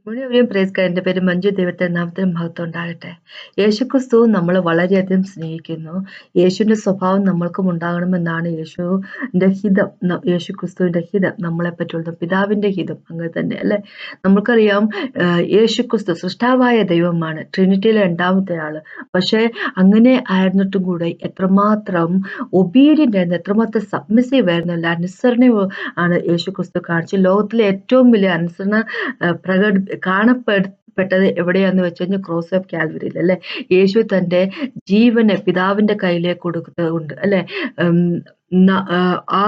മുഴുവനും praise God. എൻ്റെ പേര് മഞ്ജു. ദൈവത്തിന്റെ നാമത്തിന് മഹത്വം ഉണ്ടാകട്ടെ. യേശുക്രിസ്തു നമ്മളെ വളരെയധികം സ്നേഹിക്കുന്നു. യേശുവിന്റെ സ്വഭാവം നമ്മൾക്കും ഉണ്ടാകണമെന്നാണ് യേശുവിന്റെ ഹിതം. യേശുക്രിസ്തുവിന്റെ ഹിതം നമ്മളെ പറ്റിയുള്ള പിതാവിന്റെ ഹിതം അങ്ങനെ തന്നെ അല്ലെ. നമുക്കറിയാം യേശുക്രിസ്തു സൃഷ്ടാവായ ദൈവമാണ്, ട്രിനിറ്റിയിലെ രണ്ടാമത്തെ ആള്. പക്ഷെ അങ്ങനെ ആയിരുന്നിട്ടും കൂടെ എത്രമാത്രം ഒബീഡിയന്റ് ആയിരുന്നു, എത്രമാത്രം സബ്മിസീവ് ആയിരുന്നു, അല്ല അനുസരണ ആണ് യേശുക്രിസ്തു കാണിച്ചു. ലോകത്തിലെ ഏറ്റവും വലിയ അനുസരണ കാണപ്പെട്ടത് എവിടെയാന്ന് വെച്ച് കഴിഞ്ഞാൽ ക്രോസ് ഓഫ് കാൽവരിയിൽ അല്ലെ. യേശു തന്റെ ജീവനെ പിതാവിന്റെ കയ്യിലേക്ക് കൊടുത്തതുകൊണ്ട് അല്ലെ. ആ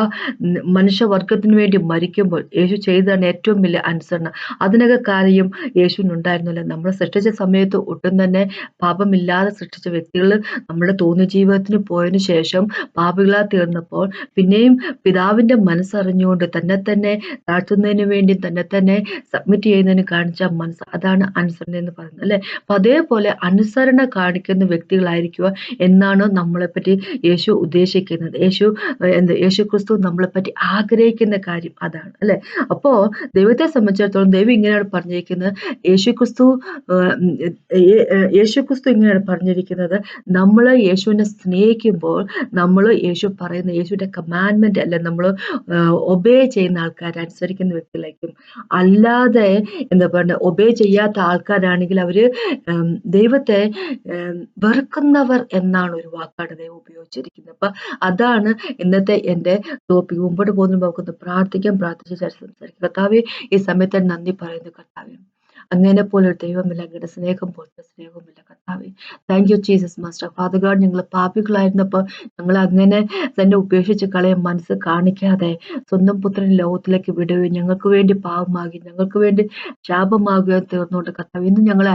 മനുഷ്യവർഗത്തിന് വേണ്ടി മരിക്കുമ്പോൾ യേശു ചെയ്തതാണ് ഏറ്റവും വലിയ അനുസരണം. അതിനൊക്കെ കാര്യം യേശുവിനുണ്ടായിരുന്നില്ല. നമ്മൾ സൃഷ്ടിച്ച സമയത്ത് ഒട്ടും തന്നെ പാപമില്ലാതെ സൃഷ്ടിച്ച വ്യക്തികൾ നമ്മുടെ തോന്നിയ ജീവിതത്തിന് പോയതിനു ശേഷം പാപികളാ തീർന്നപ്പോൾ പിന്നെയും പിതാവിന്റെ മനസ്സറിഞ്ഞുകൊണ്ട് തന്നെ താഴ്ത്തുന്നതിന് വേണ്ടി തന്നെ സബ്മിറ്റ് ചെയ്യുന്നതിന് കാണിച്ച മനസ്സ്, അതാണ് അനുസരണ എന്ന് പറയുന്നത് അല്ലെ. അപ്പൊ അതേപോലെ അനുസരണ കാണിക്കുന്ന വ്യക്തികളായിരിക്കുക എന്നാണ് നമ്മളെപ്പറ്റി യേശു ഉദ്ദേശിക്കുന്നത്. യേശു ക്രിസ്തു നമ്മളെപ്പറ്റി ആഗ്രഹിക്കുന്ന കാര്യം അതാണ് അല്ലെ. അപ്പോ ദൈവത്തെ സംബന്ധിച്ചിടത്തോളം ദൈവം ഇങ്ങനെയാണ് പറഞ്ഞിരിക്കുന്നത്. യേശു ക്രിസ്തു ഇങ്ങനെയാണ് പറഞ്ഞിരിക്കുന്നത്. നമ്മൾ യേശുവിനെ സ്നേഹിക്കുമ്പോൾ നമ്മൾ യേശു പറയുന്ന യേശുവിന്റെ കമാൻഡ്മെന്റ് അല്ലെ നമ്മൾ ഒബേ ചെയ്യുന്ന ആൾക്കാർ, അനുസരിക്കുന്ന വ്യക്തികളായിരിക്കും. അല്ലാതെ എന്താ പറയുക, ഒബേ ചെയ്യാത്ത ആൾക്കാരാണെങ്കിൽ അവര് ദൈവത്തെ വെറുക്കുന്നവർ എന്നാണ് ഒരു വാക്കാണ് ദൈവം ഉപയോഗിച്ചിരിക്കുന്നത്. അപ്പൊ അതാണ് ഇന്നത്തെ എൻ്റെ ടോപ്പിക്. മുമ്പോട്ട് പോകുന്ന നമുക്കൊന്ന് പ്രാർത്ഥിച്ച് സംസാരിക്കും. കർത്താവേ, ഈ സമയത്ത് നന്ദി പറയുന്നു കർത്താവേ. അങ്ങനെ പോലെ ഒരു ദൈവമില്ല, അങ്ങയുടെ സ്നേഹം പോലത്തെ സ്നേഹമില്ല കർത്താവേ. Thank you Jesus master. Father God, ഞങ്ങൾ പാപികളായിരുന്നപ്പോൾ ഞങ്ങൾ അങ്ങനെ തന്നെ ഉപേക്ഷിച്ച് കളയാൻ മനസ്സ് കാണിക്കാതെ സ്വന്തം പുത്രൻ ലോകത്തിലേക്ക് വിടുകയും ഞങ്ങൾക്ക് വേണ്ടി പാപമാകി ഞങ്ങൾക്ക് വേണ്ടി ശാപമാകുകയും തീർന്നുകൊണ്ട് കർത്താവ് ഇന്ന് ഞങ്ങളെ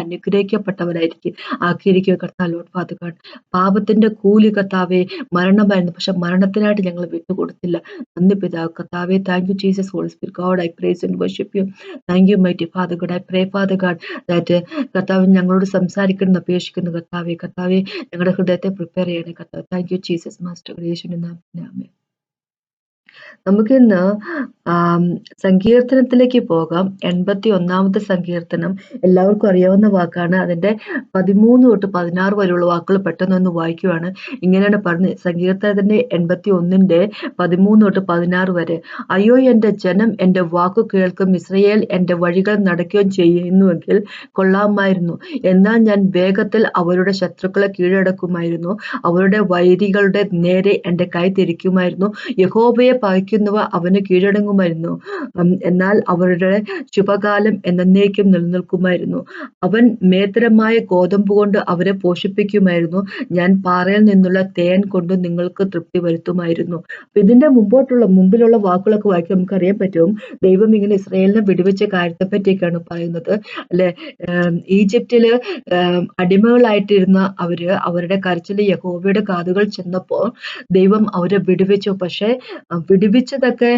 ആക്കിയിരിക്കുക കർത്താവ്. ലോഡ് ഫാദർ ഗാഡ്, പാപത്തിന്റെ കൂലി കർത്താവെ മരണമായിരുന്നു, പക്ഷെ മരണത്തിനായിട്ട് ഞങ്ങൾ വിട്ടുകൊടുത്തില്ല. നന്ദി പിതാവ് കർത്താവെ. Thank you Jesus. Holy spirit God, I praise and worship you. Thank you mighty father God. I pray father God that കർത്താവ് ഞങ്ങളോട് സംസാരിക്കണം അപേക്ഷിക്കുന്നു കർത്താവെ. ഞങ്ങളുടെ ഹൃദയത്തെ പ്രിപ്പയർ ചെയ്യണേ കർത്താവ്. Thank you Jesus master. യേശുവിന്റെ നാമത്തിൽ ആമേൻ. നമുക്കിന്ന് സങ്കീർത്തനത്തിലേക്ക് പോകാം. 81-ാമത്തെ സങ്കീർത്തനം എല്ലാവർക്കും അറിയാവുന്ന വാക്കാണ്. അതിന്റെ 13 തൊട്ട് 16 വരെയുള്ള വാക്കുകൾ പെട്ടെന്നൊന്ന് വായിക്കുവാണ്. ഇങ്ങനെയാണ് പറഞ്ഞത്. സങ്കീർത്തനത്തിന്റെ 81-ന്റെ 13 തൊട്ട് 16 വരെ. അയ്യോ, എന്റെ ജനം എന്റെ വാക്കു കേൾക്കും, ഇസ്രയേൽ എന്റെ വഴികൾ നടക്കുകയും ചെയ്യുന്നുവെങ്കിൽ കൊള്ളാമായിരുന്നു. എന്നാൽ ഞാൻ വേഗത്തിൽ അവരുടെ ശത്രുക്കളെ കീഴടക്കുമായിരുന്നു, അവരുടെ വൈരികളുടെ നേരെ എന്റെ കൈ തിരിക്കുമായിരുന്നു. യഹോവയെ പകയ്ക്കുന്നവ അവന് കീഴടങ്ങുമായിരുന്നു, എന്നാൽ അവരുടെ ശുഭകാലം എന്നേക്കും നിലനിൽക്കുമായിരുന്നു. അവൻ മേത്തരമായ ഗോതമ്പ് കൊണ്ട് അവരെ പോഷിപ്പിക്കുമായിരുന്നു, ഞാൻ പാറയിൽ നിന്നുള്ള തേൻ കൊണ്ട് നിങ്ങൾക്ക് തൃപ്തി വരുത്തുമായിരുന്നു. അപ്പൊ ഇതിന്റെ മുമ്പിലുള്ള വാക്കുകളൊക്കെ വായിക്കാൻ നമുക്ക് അറിയാൻ പറ്റും. ദൈവം ഇങ്ങനെ ഇസ്രായേലിനെ വിടുവിച്ച കാര്യത്തെ പറ്റിയൊക്കെയാണ് പറയുന്നത് അല്ലെ. ഈജിപ്തില് അടിമകളായിട്ടിരുന്ന അവരുടെ കരച്ചില് യഹോവയുടെ കാതുകൾ ചെന്നപ്പോൾ ദൈവം അവരെ വിടുവിച്ചു. പക്ഷെ വിടുവിച്ചതൊക്കെ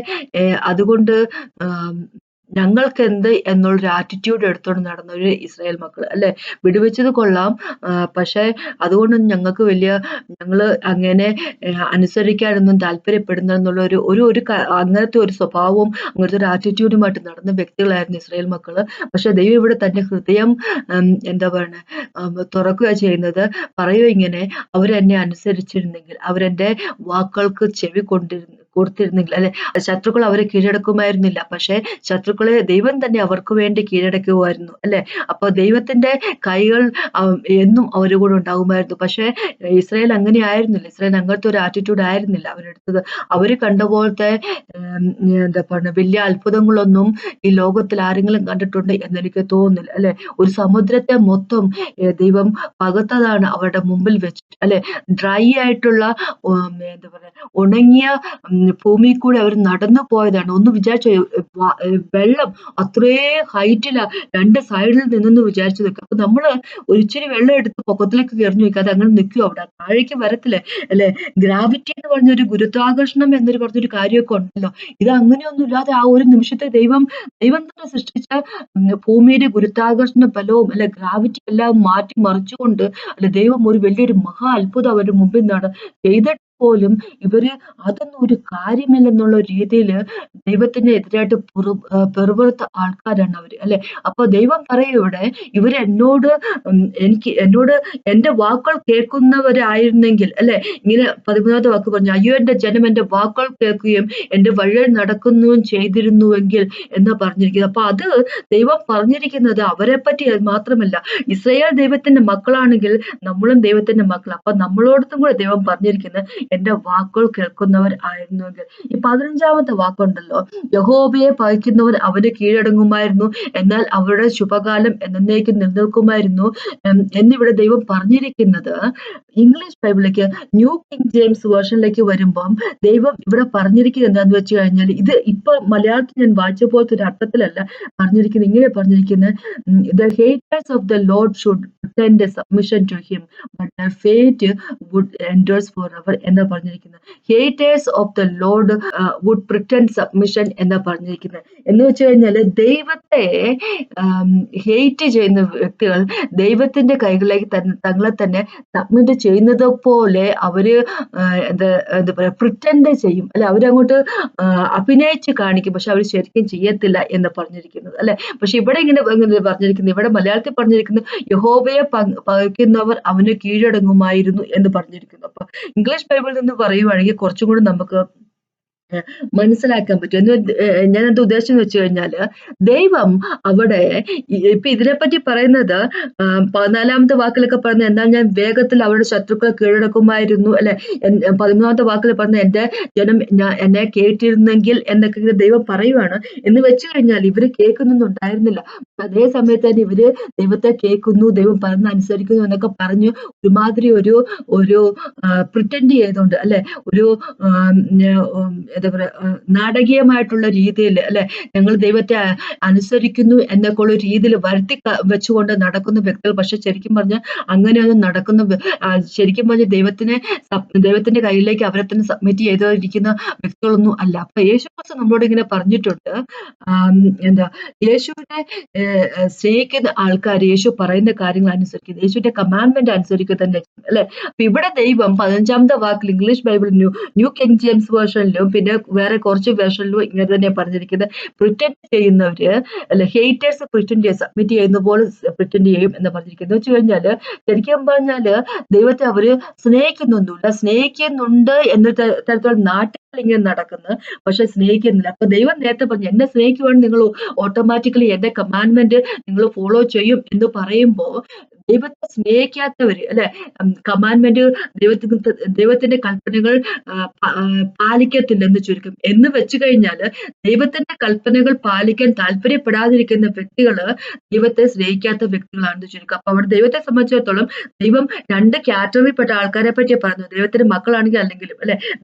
അതുകൊണ്ട് ഞങ്ങൾക്ക് എന്ത് എന്നുള്ളൊരു ആറ്റിറ്റ്യൂഡ് എടുത്തോണ്ട് നടന്ന ഒരു ഇസ്രായേൽ മക്കൾ അല്ലെ. വിടുവിച്ചത് കൊള്ളാം, പക്ഷെ അതുകൊണ്ടൊന്നും ഞങ്ങൾ അങ്ങനെ അനുസരിക്കാനൊന്നും താല്പര്യപ്പെടുന്ന എന്നുള്ള അങ്ങനത്തെ ഒരു സ്വഭാവവും അങ്ങനത്തെ ഒരു ആറ്റിറ്റ്യൂഡുമായിട്ട് നടന്ന വ്യക്തികളായിരുന്നു ഇസ്രായേൽ മക്കള്. പക്ഷെ ദൈവം ഇവിടെ തന്റെ ഹൃദയം എന്താ പറയുക തുറക്കുക ചെയ്യുന്നത്. പറയുക ഇങ്ങനെ, അവരെന്നെ അനുസരിച്ചിരുന്നെങ്കിൽ, അവരെന്റെ വാക്കുകൾക്ക് ചെവി കൊടുത്തിരുന്നെങ്കിൽ അല്ലെ, ശത്രുക്കൾ അവരെ കീഴടക്കുമായിരുന്നില്ല, പക്ഷെ ശത്രുക്കളെ ദൈവം തന്നെ അവർക്ക് വേണ്ടി കീഴടക്കുമായിരുന്നു അല്ലെ. അപ്പൊ ദൈവത്തിന്റെ കൈകൾ എന്നും അവരുടെ കൂടെ ഉണ്ടാകുമായിരുന്നു. പക്ഷെ ഇസ്രായേൽ അങ്ങനെ ആയിരുന്നില്ല. ഇസ്രായേൽ അങ്ങനത്തെ ഒരു ആറ്റിറ്റ്യൂഡ് ആയിരുന്നില്ല അവരെടുത്തത്. അവര് കണ്ട പോലത്തെ എന്താ പറയുക വലിയ അത്ഭുതങ്ങളൊന്നും ഈ ലോകത്തിൽ ആരെങ്കിലും കണ്ടിട്ടുണ്ട് എന്നെനിക്ക് തോന്നുന്നില്ല അല്ലെ. ഒരു സമുദ്രത്തെ മൊത്തം ദൈവം പകുത്തതാണ് അവരുടെ മുമ്പിൽ വെച്ചിട്ട് അല്ലെ. ഡ്രൈ ആയിട്ടുള്ള എന്താ പറയാ ഉണങ്ങിയ ഭൂമിയിൽ കൂടെ അവർ നടന്നു പോയതാണ്. ഒന്ന് വിചാരിച്ചു, വെള്ളം അത്രേ ഹൈറ്റിലാ രണ്ട് സൈഡിൽ നിന്നെന്ന് വിചാരിച്ചു നിൽക്കുക. അപ്പൊ നമ്മള് ഒരു ഇച്ചിരി വെള്ളം എടുത്ത് പൊക്കത്തിലേക്ക് എറിഞ്ഞു വെക്കാതെ അങ്ങനെ നിൽക്കും, അവിടെ താഴേക്ക് വരത്തില്ലേ അല്ലെ. ഗ്രാവിറ്റി എന്ന് പറഞ്ഞൊരു ഗുരുത്വാകർഷണം എന്നൊരു പറഞ്ഞൊരു കാര്യമൊക്കെ ഉണ്ടല്ലോ. ഇത് അങ്ങനെയൊന്നും ഇല്ലാതെ ആ ഒരു നിമിഷത്തെ ദൈവം തന്നെ സൃഷ്ടിച്ച ഭൂമിയുടെ ഗുരുത്വാകർഷണ ബലവും അല്ലെ ഗ്രാവിറ്റി എല്ലാം മാറ്റി മറിച്ചുകൊണ്ട് അല്ലെ ദൈവം ഒരു വലിയൊരു മഹാ അത്ഭുതം അവരുടെ മുമ്പിൽ ചെയ്തിട്ട് പോലും ഇവര് അതൊന്നും ഒരു കാര്യമില്ലെന്നുള്ള രീതിയില് ദൈവത്തിന് എതിരായിട്ട് പിറുപിറുത്ത ആൾക്കാരാണ് അവര് അല്ലെ. അപ്പൊ ദൈവം പറയും ഇവിടെ, ഇവരെന്നോട് എന്നോട് എന്റെ വാക്കുകൾ കേൾക്കുന്നവരായിരുന്നെങ്കിൽ അല്ലെ, ഇങ്ങനെ 13ാമത്തെ വാക്ക് പറഞ്ഞു, അയ്യോ എന്റെ ജനം എന്റെ വാക്കുകൾ കേൾക്കുകയും എന്റെ വഴിയിൽ നടക്കുകയും ചെയ്തിരുന്നുവെങ്കിൽ എന്ന് പറഞ്ഞിരിക്കുന്നത്. അപ്പൊ അത് ദൈവം പറഞ്ഞിരിക്കുന്നത് അവരെ പറ്റി മാത്രമല്ല, ഇസ്രായേൽ ദൈവത്തിന്റെ മക്കളാണെങ്കിൽ നമ്മളും ദൈവത്തിന്റെ മക്കൾ. അപ്പൊ നമ്മളോടത്തും കൂടെ ദൈവം പറഞ്ഞിരിക്കുന്നത് എന്റെ വാക്കുകൾ കേൾക്കുന്നവർ ആയിരുന്നുവെങ്കിൽ. ഈ 15ാമത്തെ വാക്കുണ്ടല്ലോ, യഹോവയെ പകയ്ക്കുന്നവർ അവന് കീഴടങ്ങുമായിരുന്നു, എന്നാൽ അവരുടെ ശുഭകാലം എന്നേക്കും നിലനിൽക്കുമായിരുന്നു എന്നിവിടെ ദൈവം പറഞ്ഞിരിക്കുന്നത്. ഇംഗ്ലീഷ് ബൈബിളിലേക്ക് ന്യൂ കിങ് ജെയിംസ് വേർഷനിലേക്ക് വരുമ്പം ദൈവം ഇവിടെ പറഞ്ഞിരിക്കുന്നത് എന്താന്ന് വെച്ച് കഴിഞ്ഞാൽ, ഇത് ഇപ്പൊ മലയാളത്തിൽ ഞാൻ വായിച്ച പോലത്തെ ഒരു അർത്ഥത്തിലല്ല പറഞ്ഞിരിക്കുന്നത്. ഇങ്ങനെ പറഞ്ഞിരിക്കുന്നത്, the haters of the Lord should pretend a submission to him, but their fate would endures forever എന്നാ പറഞ്ഞിരിക്കുന്നത്. Haters of the Lord would pretend submission എന്നാ പറഞ്ഞിരിക്കുന്നത്. എന്ന് വെച്ച് കഴിഞ്ഞാല് ദൈവത്തെ ഹേറ്റ് ചെയ്യുന്ന വ്യക്തികൾ ദൈവത്തിന്റെ കൈകളിലേക്ക് തങ്ങളെ തന്നെ സബ്മിറ്റ് ചെയ്യുന്നത് പോലെ അവര് എന്താ പറയാ, പ്രിറ്റൻഡ് ചെയ്യും അല്ലെ, അവരങ്ങോട്ട് അഭിനയിച്ച് കാണിക്കും, പക്ഷെ അവർ ശരിക്കും ചെയ്യത്തില്ല എന്ന് പറഞ്ഞിരിക്കുന്നത് അല്ലെ. പക്ഷെ ഇവിടെ ഇങ്ങനെ പറഞ്ഞിരിക്കുന്നത്, ഇവിടെ മലയാളത്തിൽ പറഞ്ഞിരിക്കുന്നത് യഹോവയെ പകയ്ക്കുന്നവർ അവന് കീഴടങ്ങുമായിരുന്നു എന്ന് പറഞ്ഞിരിക്കുന്നു. അപ്പൊ ഇംഗ്ലീഷ് ബൈബിളിൽ നിന്ന് പറയുവാണെങ്കിൽ കുറച്ചും കൂടി നമുക്ക് മനസ്സിലാക്കാൻ പറ്റും. ഞാൻ എന്താ ഉദ്ദേശം വെച്ച് കഴിഞ്ഞാല്, ദൈവം അവിടെ ഇപ്പൊ ഇതിനെപ്പറ്റി പറയുന്നത് 14ാമത്തെ വാക്കിലൊക്കെ പറയുന്നത്, എന്നാൽ ഞാൻ വേഗത്തിൽ അവരുടെ ശത്രുക്കളെ കീഴടക്കുമായിരുന്നു അല്ലെ. 13ാമത്തെ വാക്കിൽ പറഞ്ഞ എന്റെ ജനം എന്നെ കേട്ടിരുന്നെങ്കിൽ എന്നൊക്കെ ദൈവം പറയുവാണ്. എന്ന് വെച്ച് കഴിഞ്ഞാൽ ഇവര് കേൾക്കുന്നൊന്നുണ്ടായിരുന്നില്ല. അതേ സമയത്ത് തന്നെ ഇവര് ദൈവത്തെ കേൾക്കുന്നു, ദൈവം പറയുന്ന അനുസരിക്കുന്നു എന്നൊക്കെ പറഞ്ഞു ഒരുമാതിരി ഒരു പ്രിറ്റൻഡ് ചെയ്തുകൊണ്ട് അല്ലെ, ഒരു എന്താ പറയാ, നാടകീയമായിട്ടുള്ള രീതിയിൽ അല്ലെ, ഞങ്ങൾ ദൈവത്തെ അനുസരിക്കുന്നു എന്നൊക്കെ ഉള്ള രീതിയിൽ വരുത്തി വെച്ചുകൊണ്ട് നടക്കുന്ന വ്യക്തികൾ. പക്ഷെ ശരിക്കും പറഞ്ഞാൽ അങ്ങനെയൊന്നും ശരിക്കും പറഞ്ഞാൽ ദൈവത്തിന്റെ കയ്യിലേക്ക് അവരെ തന്നെ സബ്മിറ്റ് ചെയ്തിരിക്കുന്ന വ്യക്തികളൊന്നും അല്ല. അപ്പൊ യേശുക്രിസ്തു നമ്മളോട് ഇങ്ങനെ പറഞ്ഞിട്ടുണ്ട്, എന്താ, യേശുവിനെ സ്നേഹിക്കുന്ന ആൾക്കാർ യേശു പറയുന്ന കാര്യങ്ങൾ അനുസരിക്കുന്നത്, യേശുവിന്റെ കമാൻഡ്മെന്റ് അനുസരിക്കുക തന്നെ അല്ലെ. അപ്പൊ ഇവിടെ ദൈവം 15ാമത്തെ വാക്കിൽ English Bible New King James വേർഷനിലും പിന്നെ വേറെ കുറച്ച് വേർഷനിലും ഇങ്ങനെ തന്നെ പറഞ്ഞിരിക്കുന്നത്, പ്രിറ്റൻഡ് ചെയ്യുന്നവര് അല്ലെ, ഹേറ്റേഴ്സ് പ്രിറ്റൻഡ് ചെയ്യും, സബ്മിറ്റ് ചെയ്യുന്ന പോലെ പ്രിറ്റൻഡ് ചെയ്യും എന്ന് പറഞ്ഞിരിക്കുന്നത്. വെച്ച് കഴിഞ്ഞാല് ശരിക്കും പറഞ്ഞാല് ദൈവത്തെ അവര് സ്നേഹിക്കുന്നുണ്ട് എന്ന തരത്തിലുള്ള നാട്ടിൽ ഇങ്ങനെ നടക്കുന്നത്, പക്ഷെ സ്നേഹിക്കുന്നില്ല. അപ്പൊ ദൈവം നേരത്തെ പറഞ്ഞു, എന്നെ സ്നേഹിക്കുവാണെങ്കിൽ നിങ്ങൾ ഓട്ടോമാറ്റിക്കലി എന്റെ കമാൻഡ്മെന്റ് നിങ്ങൾ ഫോളോ ചെയ്യും എന്ന് പറയുമ്പോ, ദൈവത്തെ സ്നേഹിക്കാത്തവര് അല്ലെ, കമാൻഡ്മെന്റ് ദൈവത്തിന്റെ കൽപ്പനകൾ പാലിക്കത്തില്ലെന്ന് ചുരുക്കം. എന്ന് വെച്ച് കഴിഞ്ഞാല് ദൈവത്തിന്റെ കൽപ്പനകൾ പാലിക്കാൻ താല്പര്യപ്പെടാതിരിക്കുന്ന വ്യക്തികള് ദൈവത്തെ സ്നേഹിക്കാത്ത വ്യക്തികളാണെന്ന് ചുരുക്കം. അപ്പൊ അവിടെ ദൈവത്തെ സംബന്ധിച്ചിടത്തോളം ദൈവം 2 കാറ്റഗറിപ്പെട്ട ആൾക്കാരെ പറ്റിയാണ് പറഞ്ഞത്. ദൈവത്തിന്റെ മക്കളാണെങ്കിൽ അല്ലെങ്കിലും അല്ലെ,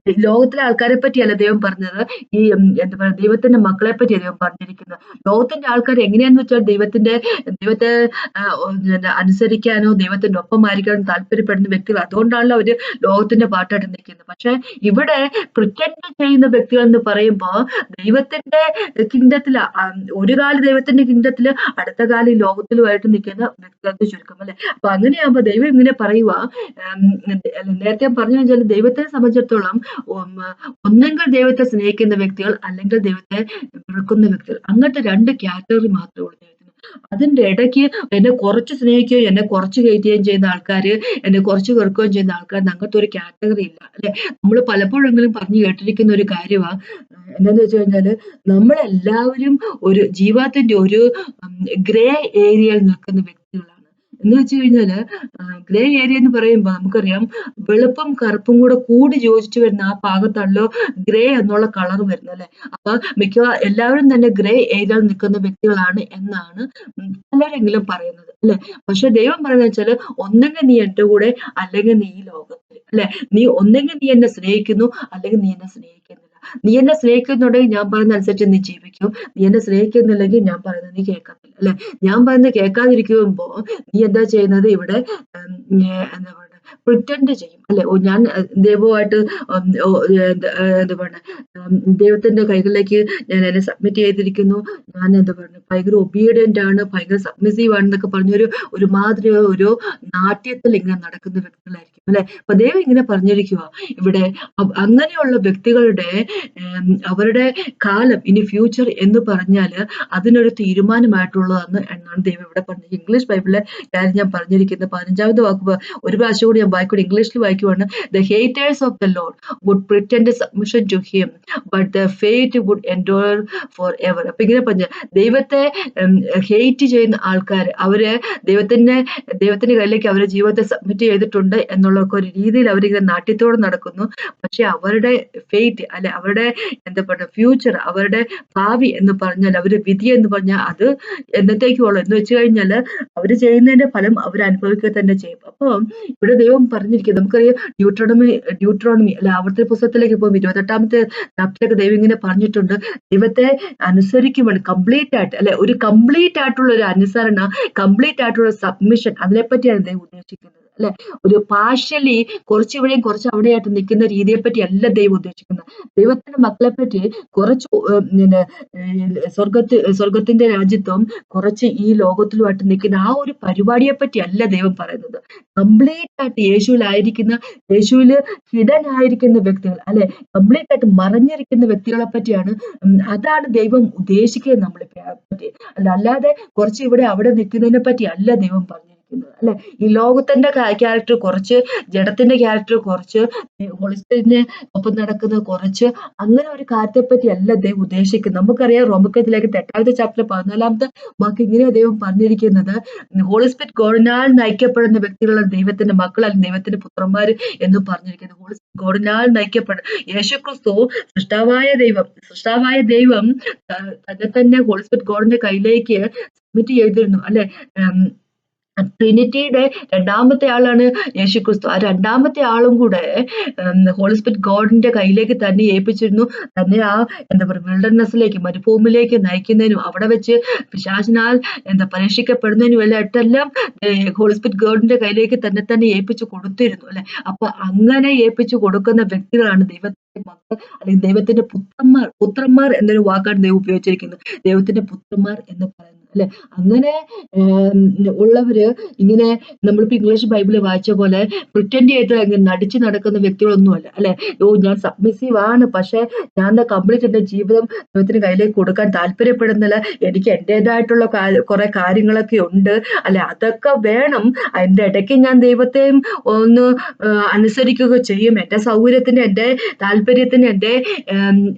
ലോകത്തിലെ ആൾക്കാരെ പറ്റിയല്ല ദൈവം പറഞ്ഞത്, ഈ എന്താ പറയുക, ദൈവത്തിന്റെ മക്കളെ പറ്റിയാണ് ദൈവം പറഞ്ഞിരിക്കുന്നത്. ലോകത്തിന്റെ ആൾക്കാർ എങ്ങനെയാന്ന് വെച്ചാൽ ദൈവത്തെ അനുസരിക്കാനോ ദൈവത്തിന്റെ ഒപ്പമായിരിക്കാനോ താല്പര്യപ്പെടുന്ന വ്യക്തികൾ. അതുകൊണ്ടാണല്ലോ അവര് ലോകത്തിന്റെ പാട്ടായിട്ട് നിൽക്കുന്നത്. പക്ഷെ ഇവിടെ പ്രിറ്റൻഡ് ചെയ്യുന്ന വ്യക്തികൾ എന്ന് പറയുമ്പോ ദൈവത്തിന്റെ കിങ്ഡത്തില്, ഒരു കാലം ദൈവത്തിന്റെ കിങ്ഡത്തില്, അടുത്ത കാലം ഈ ലോകത്തിലുമായിട്ട് നിൽക്കുന്ന വ്യക്തികൾക്ക് ചുരുക്കം അല്ലെ. അപ്പൊ അങ്ങനെയാകുമ്പോ ദൈവം ഇങ്ങനെ പറയുക, നേരത്തെ പറഞ്ഞു വെച്ചാൽ ദൈവത്തെ സംബന്ധിച്ചിടത്തോളം ഒന്നെങ്കിൽ ദൈവത്തെ സ്നേഹിക്കുന്ന വ്യക്തികൾ, അല്ലെങ്കിൽ ദൈവത്തെ വെറുക്കുന്ന വ്യക്തികൾ, അങ്ങനത്തെ 2 കാറ്റഗറി മാത്രമേ ഉള്ളൂ. അതിന്റെ ഇടയ്ക്ക് എന്നെ കുറച്ച് സ്നേഹിക്കുകയും എന്നെ കുറച്ച് കയറ്റുകയും ചെയ്യുന്ന ആൾക്കാര്, എന്നെ കുറച്ച് വെറുക്കുകയും ചെയ്യുന്ന ആൾക്കാർ, അങ്ങനത്തെ ഒരു കാറ്റഗറി ഇല്ല അല്ലെ. നമ്മൾ പലപ്പോഴെങ്കിലും പറഞ്ഞു കേട്ടിരിക്കുന്ന ഒരു കാര്യമാണ്, എന്താന്ന് വെച്ച് കഴിഞ്ഞാല് നമ്മളെല്ലാവരും ഒരു ജീവിതത്തിന്റെ ഒരു ഗ്രേ ഏരിയയിൽ നിൽക്കുന്ന വ്യക്തികളാണ്. എന്ന് വെച്ച് കഴിഞ്ഞാല് ഗ്രേ ഏരിയ എന്ന് പറയുമ്പോ നമുക്കറിയാം, വെളുപ്പും കറുപ്പും കൂടി യോജിച്ച് വരുന്ന ആ ഭാഗത്താണല്ലോ ഗ്രേ എന്നുള്ള കളർ വരുന്നത് അല്ലെ. അപ്പൊ എല്ലാവരും തന്നെ ഗ്രേ ഏരിയയിൽ നിൽക്കുന്ന വ്യക്തികളാണ് എന്നാണ് പലരെങ്കിലും പറയുന്നത് അല്ലെ. പക്ഷെ ദൈവം പറയുന്നത് വെച്ചാല്, ഒന്നെങ്കിൽ നീ എന്റെ കൂടെ, അല്ലെങ്കിൽ നീ ഈ ലോകത്തിൽ അല്ലെ. ഒന്നെങ്കിൽ നീ എന്നെ സ്നേഹിക്കുന്നു, അല്ലെങ്കിൽ നീ എന്നെ സ്നേഹിക്കുന്നില്ല. നീ എന്നെ സ്നേഹിക്കുന്നുണ്ടെങ്കിൽ ഞാൻ പറയുന്ന അനുസരിച്ച് നീ ജീവിക്കും, നീ എന്നെ സ്നേഹിക്കുന്നില്ലെങ്കിൽ ഞാൻ പറയുന്നത് നീ കേൾക്കത്തില്ല അല്ലെ. ഞാൻ പറയുന്നത് കേൾക്കാതിരിക്കുമ്പോ നീ എന്താ ചെയ്യുന്നത്, ഇവിടെ എന്താ പറയുക, പ്രിറ്റൻഡ് ചെയ്യും അല്ലെ. ഞാൻ ദൈവമായിട്ട് എന്താ പറയുക, ദൈവത്തിന്റെ കൈകളിലേക്ക് ഞാൻ എന്നെ സബ്മിറ്റ് ചെയ്തിരിക്കുന്നു, ഞാൻ എന്താ പറയുക ഭയങ്കര ഒബീഡിയന്റ് ആണ്, ഭയങ്കര സബ്മിസീവ് ആണെന്നൊക്കെ പറഞ്ഞൊരു ഒരുമാതിരി ഒരു നാട്യത്തിൽ ഇങ്ങനെ നടക്കുന്ന വ്യക്തികളായിരിക്കും അല്ലെ. അപ്പൊ ദൈവം ഇങ്ങനെ പറഞ്ഞിരിക്കുക ഇവിടെ, അങ്ങനെയുള്ള വ്യക്തികളുടെ അവരുടെ കാലം ഇനി ഫ്യൂച്ചർ എന്ന് പറഞ്ഞാല് അതിനൊരു തീരുമാനമായിട്ടുള്ളതാണ് എന്നാണ് ദൈവം ഇവിടെ പറഞ്ഞത്. ഇംഗ്ലീഷ് ബൈബിളിലെ കാര്യം ഞാൻ പറഞ്ഞിരിക്കുന്നത് 15ാമത്തെ വാക്ക് ഒരു പ്രാവശ്യം കൂടി ഞാൻ വായിക്കൂടെ ഇംഗ്ലീഷിൽ വായിക്കുവാണ്. The haters of the Lord would pretend submission to him but the fate would endure for ever. അപ്പൊ ഇങ്ങനെ പറഞ്ഞ ദൈവത്തെ ഹെയ്റ്റ് ചെയ്യുന്ന ആൾക്കാർ, അവര് ദൈവത്തിന്റെ കയ്യിലേക്ക് അവരുടെ ജീവിതത്തെ സബ്മിറ്റ് ചെയ്തിട്ടുണ്ട് എന്നുള്ള ഒരു രീതിയിൽ അവരിങ്ങനെ നാട്യത്തോടെ നടക്കുന്നു. പക്ഷെ അവരുടെ ഫെയ്റ്റ് അല്ലെ, അവരുടെ എന്താ പറയുക ഫ്യൂച്ചർ, അവരുടെ ഭാവി എന്ന് പറഞ്ഞാൽ, അവരുടെ വിധി എന്ന് പറഞ്ഞാൽ അത് എന്നത്തേക്കുള്ളൂ എന്ന് വെച്ച് കഴിഞ്ഞാല് അവര് ചെയ്യുന്നതിന്റെ ഫലം അവർ അനുഭവിക്കുക തന്നെ ചെയ്യും. അപ്പൊ ഇവിടെ ദൈവം പറഞ്ഞിരിക്കുന്നത് നമുക്കറിയാം, ഡ്യൂട്രോണമി അല്ലെ ആവർത്തന പുസ്തകത്തിലേക്ക് പോകും 28ാമത്തെ ചാപ്റ്ററിലൊക്കെ ദൈവം ഇങ്ങനെ പറഞ്ഞിട്ടുണ്ട്, ദൈവത്തെ അനുസരിക്കുവാൻ കംപ്ലീറ്റ് ആയിട്ട് അല്ലെ, ഒരു കംപ്ലീറ്റ് ആയിട്ടുള്ള ഒരു അനുസരണ, കംപ്ലീറ്റ് ആയിട്ടുള്ള സബ്മിഷൻ, അതിനെപ്പറ്റിയാണ് ദൈവം ഉദ്ദേശിക്കുന്നത് അല്ലെ. ഒരു പാർഷ്യലി കുറച്ച് ഇവിടെയും കുറച്ച് അവിടെയായിട്ട് നിൽക്കുന്ന രീതിയെ പറ്റി അല്ല ദൈവം ഉദ്ദേശിക്കുന്നത്. ദൈവത്തിന്റെ മക്കളെ പറ്റി കുറച്ച് പിന്നെ സ്വർഗത്തിന്റെ രാജ്യത്വം കുറച്ച് ഈ ലോകത്തിലുമായിട്ട് നിൽക്കുന്ന ആ ഒരു പരിപാടിയെ പറ്റി അല്ല ദൈവം പറയുന്നത്. കംപ്ലീറ്റ് ആയിട്ട് യേശുവിലായിരിക്കുന്ന, യേശുവില് ഹിഡൻ ആയിരിക്കുന്ന വ്യക്തികൾ അല്ലെ, കംപ്ലീറ്റ് ആയിട്ട് മറഞ്ഞിരിക്കുന്ന വ്യക്തികളെ പറ്റിയാണ്. അതാണ് ദൈവം ഉദ്ദേശിക്കുന്നത് നമ്മളെ പറ്റി. അല്ലാതെ കുറച്ച് ഇവിടെ അവിടെ നിൽക്കുന്നതിനെ പറ്റി അല്ല ദൈവം പറഞ്ഞിരിക്കുന്നത് അല്ലെ. ഈ ലോകത്തിന്റെ ക്യാരക്ടർ കുറച്ച്, ജഡത്തിന്റെ ക്യാരക്ടർ കുറച്ച്, ഹോളിസ്പിരിറ്റിനെ ഒപ്പം നടക്കുന്നത് കുറച്ച്, അങ്ങനെ ഒരു കാര്യത്തെ പറ്റി അല്ല ദൈവം ഉദ്ദേശിക്കുന്നത്. നമുക്കറിയാം റോമക്കത്തിലേക്ക് 8ാമത്തെ ചാപ്റ്റർ 14ാമത്തെ വാക്ക് ഇങ്ങനെ ദൈവം പറഞ്ഞിരിക്കുന്നത്, ഹോളിസ്പിരിറ്റ് ഗോഡിനാൽ നയിക്കപ്പെടുന്ന വ്യക്തികളാണ് ദൈവത്തിന്റെ മക്കൾ, അല്ലെങ്കിൽ ദൈവത്തിന്റെ പുത്രന്മാർ എന്ന് പറഞ്ഞിരിക്കുന്നത്. ഹോളിസ്പിരിറ്റ് ഗോഡിനാൽ നയിക്കപ്പെടും. യേശുക്രിസ്തു സൃഷ്ടാവായ ദൈവം തന്നെ ഹോളിസ്പിരിറ്റ് ഗോഡിന്റെ കയ്യിലേക്ക് സബ്മിറ്റ് ചെയ്തിരുന്നു അല്ലെ. ട്രിനിറ്റിയുടെ 2ാമത്തെ ആളാണ് യേശുക്രിസ്തു. ആ 2ാമത്തെ ആളും കൂടെ ഹോളിസ്പിരിറ്റ് ഗോഡിന്റെ കയ്യിലേക്ക് തന്നെ ഏൽപ്പിച്ചിരുന്നു. തന്നെ ആ എന്താ പറയുക വിൽഡർനെസ്സിലേക്ക്, മരുഭൂമിയിലേക്ക് നയിക്കുന്നതിനും അവിടെ വെച്ച് പിശാചിനാൽ പരീക്ഷിക്കപ്പെടുന്നതിനും എല്ലാം ഹോളിസ്പിരിറ്റ് ഗോഡിന്റെ കയ്യിലേക്ക് തന്നെ ഏൽപ്പിച്ചു കൊടുത്തിരുന്നു അല്ലെ. അപ്പൊ അങ്ങനെ ഏൽപ്പിച്ചു കൊടുക്കുന്ന വ്യക്തികളാണ് ദൈവത്തിന്റെ മക്കൾ, അല്ലെങ്കിൽ ദൈവത്തിന്റെ പുത്രന്മാർ എന്നൊരു വാക്കാണ് ദൈവം ഉപയോഗിച്ചിരിക്കുന്നത്. ദൈവത്തിന്റെ പുത്രന്മാർ എന്ന് പറയുന്നത് അല്ലെ. അങ്ങനെ ഉള്ളവര് ഇങ്ങനെ നമ്മളിപ്പോ ഇംഗ്ലീഷ് ബൈബിള് വായിച്ച പോലെ പ്രിറ്റൻഡ് ചെയ്ത് നടിച്ചു നടക്കുന്ന വ്യക്തികളൊന്നുമല്ല അല്ലെ. ഞാൻ സബ്മിസീവ് ആണ്, പക്ഷെ ഞാൻ കംപ്ലീറ്റ് എന്റെ ജീവിതം ദൈവത്തിന് കയ്യിലേക്ക് കൊടുക്കാൻ താല്പര്യപ്പെടുന്നില്ല, എനിക്ക് എന്റേതായിട്ടുള്ള കുറെ കാര്യങ്ങളൊക്കെ ഉണ്ട് അല്ലെ, അതൊക്കെ വേണം. അതിന്റെ ഇടയ്ക്ക് ഞാൻ ദൈവത്തെയും ഒന്ന് അനുസരിക്കുക ചെയ്യും, എന്റെ സൗകര്യത്തിന്, എന്റെ താല്പര്യത്തിന്, എന്റെ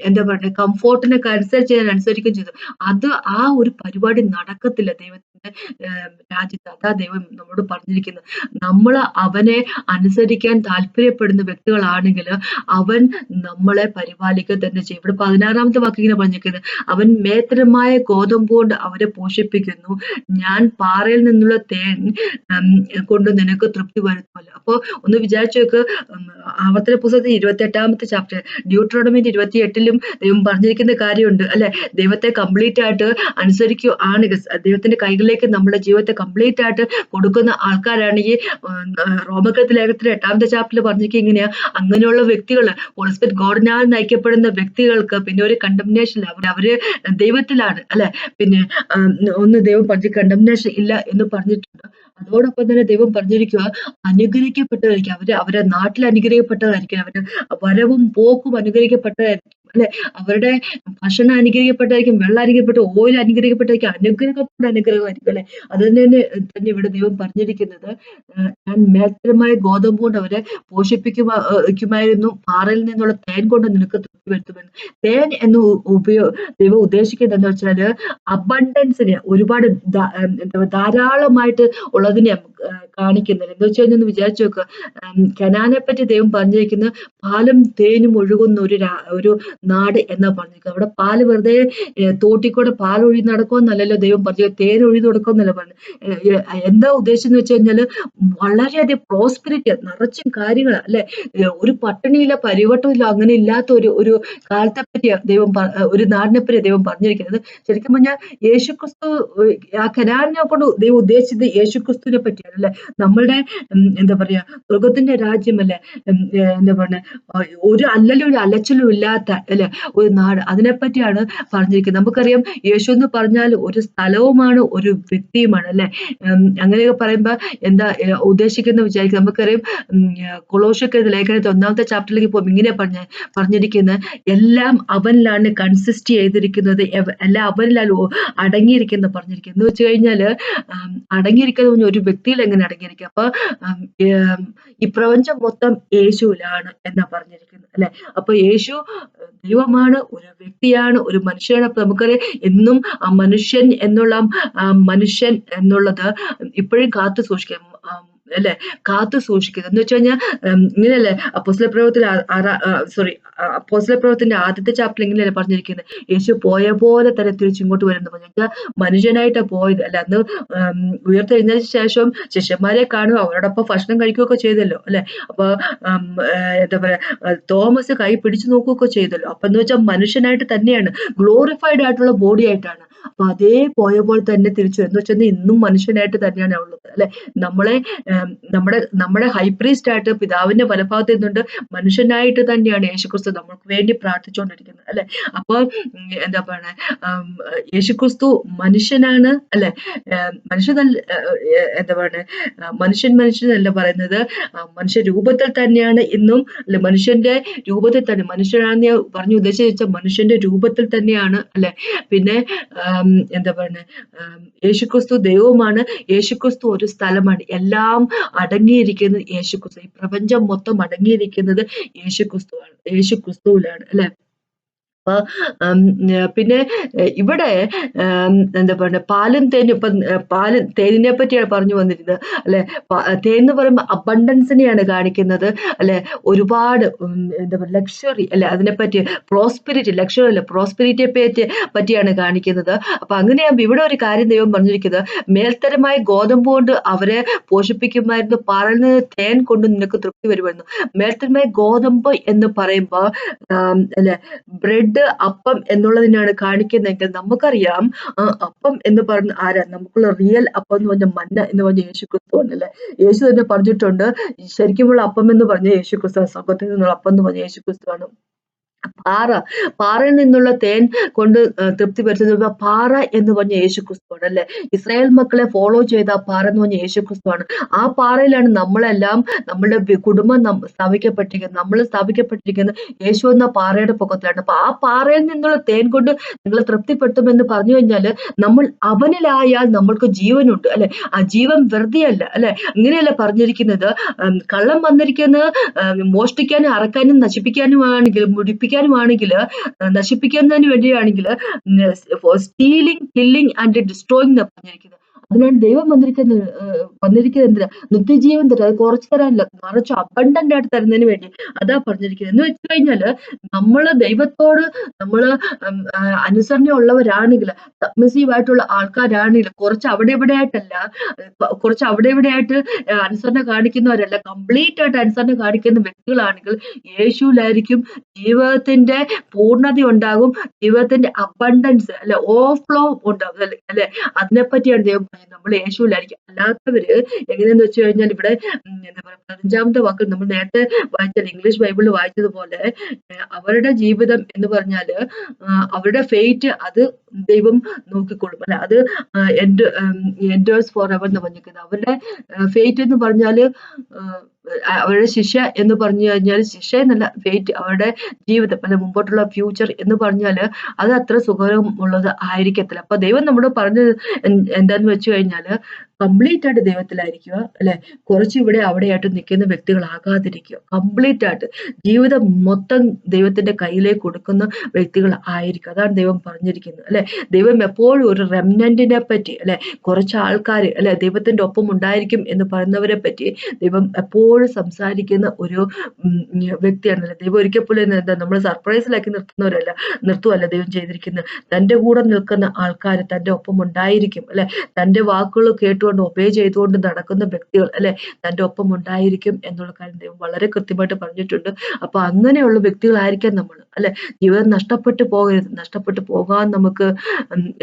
എന്താ പറയുക കംഫോർട്ടിനൊക്കെ അനുസരിച്ച് ഞാൻ അനുസരിക്കുകയും ചെയ്തു. അത് ആ ഒരു പരിപാടി നടക്കത്തില്ല ദൈവത്തിന്റെ രാജ്യത്ത്. അതാ ദൈവം നമ്മളോട് പറഞ്ഞിരിക്കുന്നത്. നമ്മൾ അവനെ അനുസരിക്കാൻ താല്പര്യപ്പെടുന്ന വ്യക്തികളാണെങ്കിൽ അവൻ നമ്മളെ പരിപാലിക്കുക തന്നെ ചെയ്യും. ഇവിടെ 16ാമത്തെ വാക്ക് ഇങ്ങനെ പറഞ്ഞിരിക്കുന്നത്, അവൻ മേത്തരമായ ഗോതമ്പ് കൊണ്ട് അവരെ പോഷിപ്പിക്കുന്നു, ഞാൻ പാറയിൽ നിന്നുള്ള തേൻ കൊണ്ട് നിനക്ക് തൃപ്തി വരുത്തുമല്ലോ. അപ്പൊ ഒന്ന് വിചാരിച്ചു നോക്ക്, ആവർത്തന പുസ്തകത്തിൽ 28ാമത്തെ ചാപ്റ്റർ ഡ്യൂട്രോണമിന്റെ 28ലും ദൈവം പറഞ്ഞിരിക്കുന്ന കാര്യമുണ്ട് അല്ലെ. ദൈവത്തെ കംപ്ലീറ്റ് ആയിട്ട് അനുസരിക്കുകയാണെങ്കിൽ, ദൈവത്തിന്റെ കൈകളിലേക്ക് നമ്മുടെ ജീവിതത്തെ കംപ്ലീറ്റ് ആയിട്ട് കൊടുക്കുന്ന ആൾക്കാരാണ് ഈ റോമക്കത്ത് ലേഖനത്തിലെ 8ാമത്തെ ചാപ്റ്ററിൽ പറഞ്ഞിരിക്കുക ഇങ്ങനെയാ. അങ്ങനെയുള്ള വ്യക്തികൾ, ഹോളിസ്പിരിറ്റ് ഗോഡിനാൽ നയിക്കപ്പെടുന്ന വ്യക്തികൾക്ക് പിന്നെ ഒരു കണ്ടംനേഷൻ ഇല്ല, അവര് ദൈവത്തിലാണ് അല്ലെ. പിന്നെ ഒന്ന് ദൈവം പറഞ്ഞ കണ്ടംനേഷൻ ഇല്ല എന്ന് പറഞ്ഞിട്ടുണ്ട്. അതോടൊപ്പം തന്നെ ദൈവം പറഞ്ഞിരിക്കുക, അനുഗ്രഹിക്കപ്പെട്ടതായിരിക്കും അവരെ നാട്ടിൽ അനുഗ്രഹിക്കപ്പെട്ടതായിരിക്കും, അവരുടെ വരവും പോക്കും അനുഗ്രഹിക്കപ്പെട്ടതായിരിക്കും അല്ലെ. അവരുടെ ഭക്ഷണം അനുഗ്രഹിക്കപ്പെട്ടായിരിക്കും, വെള്ളം അനുഗ്രഹിക്കപ്പെട്ട, ഓയിൽ അനുഗ്രഹിക്കപ്പെട്ടായിരിക്കും, അനുഗ്രഹമായിരിക്കും അല്ലെ. അത് തന്നെ ഇവിടെ ദൈവം പറഞ്ഞിരിക്കുന്നത്, ഞാൻ മേൽത്തരമായ ഗോതമ്പ് കൊണ്ട് അവരെ പോഷിപ്പിക്കുമായിരുന്നു, പാറയിൽ നിന്നുള്ള തേൻ കൊണ്ട് നിനക്ക് തൃപ്തി വരുത്തുമെന്ന്. തേൻ എന്ന് ദൈവം ഉദ്ദേശിക്കുന്നത് എന്ന് വെച്ചാല് അബണ്ടൻസിനെ, ഒരുപാട് ധാരാളമായിട്ട് ഉള്ളതിനെ കാണിക്കുന്നത്. എന്താ വെച്ച് കഴിഞ്ഞാൽ വിചാരിച്ചു നോക്കുക, കനാനെ പറ്റി ദൈവം പറഞ്ഞിരിക്കുന്നത് പാലും തേനും ഒഴുകുന്ന ഒരു നാട് എന്നാ പറഞ്ഞിരിക്കുന്നത്. അവിടെ പാല് വെറുതെ തോട്ടിക്കൂടെ പാൽ ഒഴി നടക്കുമെന്നല്ലല്ലോ ദൈവം പറഞ്ഞു, തേൻ ഒഴി നടക്കുമെന്നല്ല പറഞ്ഞു. എന്താ ഉദ്ദേശം എന്ന് വെച്ച് കഴിഞ്ഞാല് വളരെയധികം പ്രോസ്പെരിറ്റി, നിറച്ചും കാര്യങ്ങൾ അല്ലെ. ഒരു പട്ടിണിയില്ല, പരിവട്ടമില്ല, അങ്ങനെ ഇല്ലാത്ത ഒരു കാലത്തെ പറ്റിയാ ദൈവം, ഒരു നാടിനെ പറ്റിയാ ദൈവം പറഞ്ഞിരിക്കുന്നത്. ശരിക്കും പറഞ്ഞാൽ യേശുക്രിസ്തു ആ കനാനിനെ കൊണ്ട് ദൈവം ഉദ്ദേശിച്ചത് യേശുക്രിസ്തുവിനെ പറ്റിയാണ്. അല്ലെ. നമ്മളുടെ എന്താ പറയാ സ്വർഗത്തിന്റെ രാജ്യമല്ലേ, എന്താ പറയുക, ഒരു അല്ലലും ഒരു അലച്ചിലും ഇല്ലാത്ത അല്ലെ ഒരു നാട്, അതിനെപ്പറ്റിയാണ് പറഞ്ഞിരിക്കുന്നത്. നമുക്കറിയാം യേശു എന്ന് പറഞ്ഞാൽ ഒരു സ്ഥലവുമാണ് ഒരു വ്യക്തിയുമാണ് അല്ലെ. അങ്ങനെയൊക്കെ പറയുമ്പോ എന്താ ഉദ്ദേശിക്കുന്ന വിചാരിക്കും. നമുക്കറിയാം കൊളോഷ്യർക്ക് ലേഖനത്തിൽ 1-ാമത്തെ ചാപ്റ്ററിലേക്ക് പോകും ഇങ്ങനെ പറഞ്ഞിരിക്കുന്നത്, എല്ലാം അവനിലാണ് കൺസിസ്റ്റ് ചെയ്തിരിക്കുന്നത്, എല്ലാം അവനിലാണ് അടങ്ങിയിരിക്കുന്ന പറഞ്ഞിരിക്കുന്നത്. എന്ന് വെച്ച് കഴിഞ്ഞാല് അടങ്ങിയിരിക്കുന്ന ഒരു വ്യക്തിയിൽ എങ്ങനെ അടങ്ങിയിരിക്കും. അപ്പൊ ഈ പ്രപഞ്ചം മൊത്തം യേശുവിലാണ് എന്നാ പറഞ്ഞിരിക്കുന്നത് അല്ലെ. അപ്പൊ യേശു ദൈവമാണ്, ഒരു വ്യക്തിയാണ്, ഒരു മനുഷ്യനാണ്. അപ്പൊ നമുക്കറിയാം എന്നും ആ മനുഷ്യൻ എന്നുള്ളത് ഇപ്പോഴും കാത്തു സൂക്ഷിക്കാം അല്ലെ, കാത്തു സൂക്ഷിക്കുന്നത് എന്ന് വെച്ച് കഴിഞ്ഞാൽ ഇങ്ങനെയല്ലേ അപ്പോസ്തല പ്രവർത്തനത്തിന്റെ ആദ്യത്തെ ചാപ്റ്റർ ഇങ്ങനെയല്ലേ പറഞ്ഞിരിക്കുന്നത്, യേശു പോയ പോലെ തന്നെ തിരിച്ചിങ്ങോട്ട് വരുന്നു പറഞ്ഞാൽ മനുഷ്യനായിട്ടാ പോയത് അല്ലെ. അന്ന് ഉയർത്തെഴുന്നേറ്റ ശേഷം ശിഷ്യന്മാരെ കാണുക, അവരോടൊപ്പം ഭക്ഷണം കഴിക്കുകയൊക്കെ ചെയ്തല്ലോ അല്ലെ. അപ്പൊ എന്താ പറയാ തോമസ് കൈ പിടിച്ചു നോക്കുകയൊക്കെ ചെയ്തല്ലോ. അപ്പൊ എന്ന് വെച്ചാൽ മനുഷ്യനായിട്ട് തന്നെയാണ്, ഗ്ലോറിഫൈഡ് ആയിട്ടുള്ള ബോഡി ആയിട്ടാണ്. അപ്പൊ അതേ പോയ പോലെ തന്നെ തിരിച്ചു എന്ന് വെച്ചാൽ ഇന്നും മനുഷ്യനായിട്ട് തന്നെയാണ് ഉള്ളത് അല്ലെ. നമ്മളെ നമ്മുടെ ഹൈപ്രീസ്റ്റ് ആയിട്ട് പിതാവിന്റെ വലഭാഗത്ത് നിന്നുകൊണ്ട് മനുഷ്യനായിട്ട് തന്നെയാണ് യേശുക്രിസ്തു നമ്മൾക്ക് വേണ്ടി പ്രാർത്ഥിച്ചുകൊണ്ടിരിക്കുന്നത് അല്ലെ. അപ്പൊ എന്താ പറയണേ, യേശുക്രിസ്തു മനുഷ്യനാണ് അല്ലെ. മനുഷ്യനല്ല, എന്താ പറയണേ, മനുഷ്യനല്ല പറയുന്നത്, മനുഷ്യ രൂപത്തിൽ തന്നെയാണ് ഇന്നും അല്ലെ. മനുഷ്യന്റെ രൂപത്തിൽ തന്നെ മനുഷ്യനാണെന്ന് ഞാൻ പറഞ്ഞു ഉദ്ദേശിച്ച മനുഷ്യന്റെ രൂപത്തിൽ തന്നെയാണ് അല്ലെ. പിന്നെ എന്താ പറയണേ, യേശുക്രിസ്തു ദൈവമാണ്, യേശുക്രിസ്തു ഒരു സ്ഥലമാണ്, എല്ലാം അടങ്ങിയിരിക്കുന്നത് യേശുക്രിസ്തു. ഈ പ്രപഞ്ചം മൊത്തം അടങ്ങിയിരിക്കുന്നത് യേശുക്രിസ്തുവിലാണ് അല്ലെ. അപ്പൊ പിന്നെ ഇവിടെ എന്താ പറയുക, പാലും തേനും, ഇപ്പൊ തേനിനെ പറ്റിയാണ് പറഞ്ഞു വന്നിരുന്നത് അല്ലെ. തേൻ എന്ന് പറയുമ്പോൾ അബണ്ടൻസിനെയാണ് കാണിക്കുന്നത് അല്ലെ. ഒരുപാട് എന്താ പറയുക ലക്ഷറി അല്ലെ, അതിനെപ്പറ്റി പ്രോസ്പെരിറ്റി, ലക്ഷറി അല്ലെ പ്രോസ്പെരിറ്റിയെ പറ്റിയാണ് കാണിക്കുന്നത്. അപ്പൊ അങ്ങനെയാകുമ്പോൾ ഇവിടെ ഒരു കാര്യം ദൈവം പറഞ്ഞിരിക്കുന്നത്, മേൽത്തരമായി ഗോതമ്പ് കൊണ്ട് അവരെ പോഷിപ്പിക്കുമായിരുന്നു, പാറയിൽ നിന്ന് തേൻ കൊണ്ട് നിനക്ക് തൃപ്തി വരുമായിരുന്നു. മേൽത്തരമായി ഗോതമ്പ് എന്ന് പറയുമ്പോൾ അല്ലെ ബ്രെഡ്, അപ്പം എന്നുള്ളതിനാണ് കാണിക്കുന്നതെങ്കിൽ നമുക്കറിയാം അപ്പം എന്ന് പറഞ്ഞ ആരാ, നമുക്കുള്ള റിയൽ അപ്പം എന്ന് പറഞ്ഞ മന്ന എന്ന് പറഞ്ഞ യേശുക്രിസ്തു ആണല്ലേ. യേശു തന്നെ പറഞ്ഞിട്ടുണ്ട്, ശരിക്കുമുള്ള അപ്പം എന്ന് പറഞ്ഞ യേശുക്രിസ്തു, സ്വർഗ്ഗത്തിൽ നിന്നുള്ള അപ്പം എന്ന് പറഞ്ഞ യേശുക്രിസ്തു ആണ്. പാറയിൽ നിന്നുള്ള തേൻ കൊണ്ട് തൃപ്തി വരുത്തുന്നത് പാറ എന്ന് പറഞ്ഞ യേശുക്രിസ്തുവാണ് അല്ലെ. ഇസ്രായേൽ മക്കളെ ഫോളോ ചെയ്ത ആ പാറ എന്ന് പറഞ്ഞ യേശുക്രിസ്തുവാണ്. ആ പാറയിലാണ് നമ്മളെല്ലാം, നമ്മളുടെ കുടുംബം സ്ഥാപിക്കപ്പെട്ടിരിക്കുന്നത്, നമ്മൾ സ്ഥാപിക്കപ്പെട്ടിരിക്കുന്നത് യേശു എന്ന പാറയുടെ പൊക്കത്തിലാണ്. അപ്പൊ ആ പാറയിൽ നിന്നുള്ള തേൻ കൊണ്ട് നിങ്ങളെ തൃപ്തിപ്പെടുത്തുമെന്ന് പറഞ്ഞു കഴിഞ്ഞാല്, നമ്മൾ അവനിലായാൽ നമ്മൾക്ക് ജീവനുണ്ട് അല്ലെ. ആ ജീവൻ വെറുതെ അല്ല അല്ലെ. ഇങ്ങനെയല്ല പറഞ്ഞിരിക്കുന്നത്, കള്ളം വന്നിരിക്കുന്നത് മോഷ്ടിക്കാനും അറക്കാനും നശിപ്പിക്കാനുമാണെങ്കിൽ, മുടിപ്പിക്കാനുമാണെങ്കിൽ, നശിപ്പിക്കുന്നതിന് വേണ്ടിയാണെങ്കിൽ, സ്റ്റീലിംഗ്, കില്ലിംഗ് ആൻഡ് ഡിസ്ട്രോയിങ് എന്ന് പറഞ്ഞിരിക്കുന്നത്. അതിനാണ് ദൈവം വന്നിരിക്കുന്നത് എന്തിനാ, നിത്യജീവൻ തരാം. അത് കുറച്ച് തരാനല്ല, നിറച്ച് അബണ്ടന്റ് ആയിട്ട് തരുന്നതിന് വേണ്ടി. അതാ പറഞ്ഞിരിക്കുന്നത്. എന്ന് വെച്ച് കഴിഞ്ഞാല് നമ്മള് ദൈവത്തോട് നമ്മള് അനുസരണയുള്ളവരാണെങ്കിൽ, സബ്മിസീവ് ആയിട്ടുള്ള ആൾക്കാരാണെങ്കിൽ, കുറച്ച് അവിടെ ഇവിടെ ആയിട്ടല്ല, കുറച്ച് അവിടെ ഇവിടെ ആയിട്ട് അനുസരണ കാണിക്കുന്നവരല്ല, കംപ്ലീറ്റ് ആയിട്ട് അനുസരണ കാണിക്കുന്ന വ്യക്തികളാണെങ്കിൽ യേശുവിലായിരിക്കും ജീവിതത്തിന്റെ പൂർണ്ണത ഉണ്ടാകും, ജീവിതത്തിന്റെ അബണ്ടൻസ് അല്ലെ, ഓവർഫ്ലോ ഉണ്ടാകും അല്ലെ. അതിനെപ്പറ്റിയാണ് ദൈവം പറയുന്നത്, നമ്മൾ യേശുവിലായിരിക്കും. അല്ലാത്തവര് എങ്ങനെയെന്ന് വെച്ച് കഴിഞ്ഞാൽ, ഇവിടെ എന്താ പറയുക 15-ാമത്തെ വാക്കിൽ നമ്മൾ നേരത്തെ വായിച്ചാൽ ഇംഗ്ലീഷ് ബൈബിളിൽ വായിച്ചതുപോലെ, അവരുടെ ജീവിതം എന്ന് പറഞ്ഞാല് അവരുടെ ഫെയ്റ്റ് അത് ദൈവം നോക്കിക്കൊള്ളും അല്ലെ. അത് എൻഡേഴ്സ് ഫോർ എവർ എന്ന് പറഞ്ഞിരിക്കുന്നത്. അവരുടെ ഫെയ്റ്റ് എന്ന് പറഞ്ഞാല് അവരുടെ ശിക്ഷ എന്ന് പറഞ്ഞു കഴിഞ്ഞാൽ, ശിക്ഷ എന്നല്ല, ഫെയ്റ്റ്, അവരുടെ ജീവിതം അല്ലെ, മുമ്പോട്ടുള്ള ഫ്യൂച്ചർ എന്ന് പറഞ്ഞാല് അത് അത്ര സുഖമുള്ളത് ആയിരിക്കത്തില്ല. അപ്പൊ ദൈവം നമ്മളോട് പറഞ്ഞത് എന്താന്ന് വെച്ച് കഴിഞ്ഞാല്, കംപ്ലീറ്റ് ആയിട്ട് ദൈവത്തിലായിരിക്കുക അല്ലെ. കുറച്ച് ഇവിടെ അവിടെയായിട്ട് നിൽക്കുന്ന വ്യക്തികളാകാതിരിക്കുക. കംപ്ലീറ്റ് ആയിട്ട് ജീവിതം മൊത്തം ദൈവത്തിന്റെ കയ്യിലേക്ക് കൊടുക്കുന്ന വ്യക്തികൾ ആയിരിക്കും. അതാണ് ദൈവം പറഞ്ഞിരിക്കുന്നത് അല്ലെ. ദൈവം എപ്പോഴും ഒരു റെമനന്റിനെ പറ്റി അല്ലെ, കുറച്ച് ആൾക്കാർ അല്ലെ ദൈവത്തിന്റെ ഒപ്പം ഉണ്ടായിരിക്കും എന്ന് പറയുന്നവരെ പറ്റി ദൈവം എപ്പോഴും സംസാരിക്കുന്ന ഒരു വ്യക്തിയാണല്ലേ. ദൈവം ഒരിക്കൽ പോലും എന്താ നമ്മൾ സർപ്രൈസിലാക്കി നിർത്തുവല്ല ദൈവം ചെയ്തിരിക്കുന്നത്. തന്റെ കൂടെ നിൽക്കുന്ന ആൾക്കാർ തന്റെ ഒപ്പം ഉണ്ടായിരിക്കും അല്ലെ. തന്റെ വാക്കുകൾ കേട്ടുകൊണ്ട് കേട്ടുകൊണ്ട് ഒബേ ചെയ്തുകൊണ്ട് നടക്കുന്ന വ്യക്തികൾ അല്ലെ തൻ്റെ ഒപ്പം ഉണ്ടായിരിക്കും എന്നുള്ള കാര്യം ദൈവം വളരെ കൃത്യമായിട്ട് പറഞ്ഞിട്ടുണ്ട്. അപ്പൊ അങ്ങനെയുള്ള വ്യക്തികളായിരിക്കാം നമ്മൾ അല്ലെ. ജീവിതം നഷ്ടപ്പെട്ടു പോകരുത്. നഷ്ടപ്പെട്ടു പോകാൻ നമുക്ക്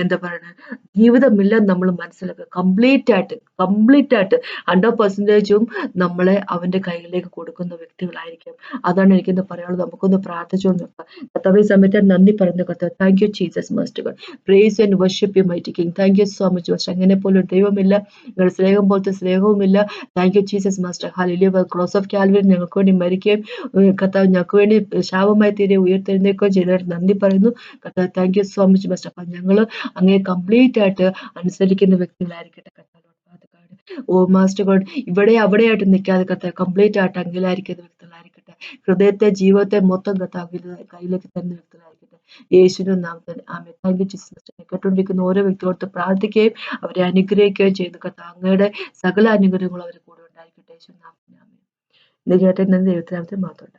എന്താ പറയുന്നത്, ജീവിതമില്ലെന്ന് നമ്മൾ മനസ്സിലാക്കുക. കംപ്ലീറ്റ് ആയിട്ട് 100%ഉം നമ്മളെ അവന്റെ കയ്യിലേക്ക് കൊടുക്കുന്ന വ്യക്തികളായിരിക്കും. അതാണ് എനിക്കിന്ന് പറയാനുള്ളത്. നമുക്കൊന്ന് പ്രാർത്ഥിച്ചുകൊണ്ട് നിൽക്കാം. കർത്താവേ, ഈ സമയത്ത് ഞാൻ നന്ദി പറയുന്നു കർത്താവ്. Thank you Jesus master God. Praise and worship you mighty king. Thank you so much master. അങ്ങനെ പോലെ ഒരു ദൈവമില്ല, നിങ്ങളുടെ സ്നേഹം പോലത്തെ സ്നേഹവുമില്ല. Thank you Jesus master. Hallelujah. Cross of Calvary ഞങ്ങൾക്ക് വേണ്ടി മരിക്കുകയും കർത്താവ് ഞങ്ങൾക്ക് വേണ്ടി ശാപമായി തീരെ ഉയർത്തെഴുന്നേൽക്കുകയും ചെയ്തതായിട്ട് നന്ദി പറയുന്നു കർത്താവ്. Thank you so much master. അപ്പൊ ഞങ്ങൾ അങ്ങേ കംപ്ലീറ്റ് ആയിട്ട് അനുസരിക്കുന്ന വ്യക്തികളായിരിക്കട്ടെ കർത്താവ്. ഓ മാസ്റ്റർ ഗോഡ്, ഇവിടെ അവിടെയായിട്ട് നിൽക്കാതെ കർത്താവ് കംപ്ലീറ്റ് ആയിട്ട് അങ്കിലായിരിക്കുന്ന വ്യക്തികളായിരിക്കട്ടെ. ഹൃദയത്തെ ജീവിതത്തെ മൊത്തം കർത്താവ് കയ്യിലേക്ക് തരുന്ന വ്യക്തികളായിരിക്കട്ടെ. യേശുവിന്റെ നാമത്തിൽ ആമേൻ. Thank you Jesus. കേട്ടുകൊണ്ടിരിക്കുന്ന ഓരോ വ്യക്തികളോട് പ്രാർത്ഥിക്കുകയും അവരെ അനുഗ്രഹിക്കുകയും ചെയ്യുന്നു കർത്താവ്. അങ്ങയുടെ സകല അനുഗ്രഹങ്ങളും അവരെ കൂടെ ഉണ്ടായിരിക്കട്ടെ. യേശുവിന്റെ നാമത്തിൽ ആമേൻ. ഇത് കേട്ട ദൈവത്തിനാമത്തിൽ മാത്രം.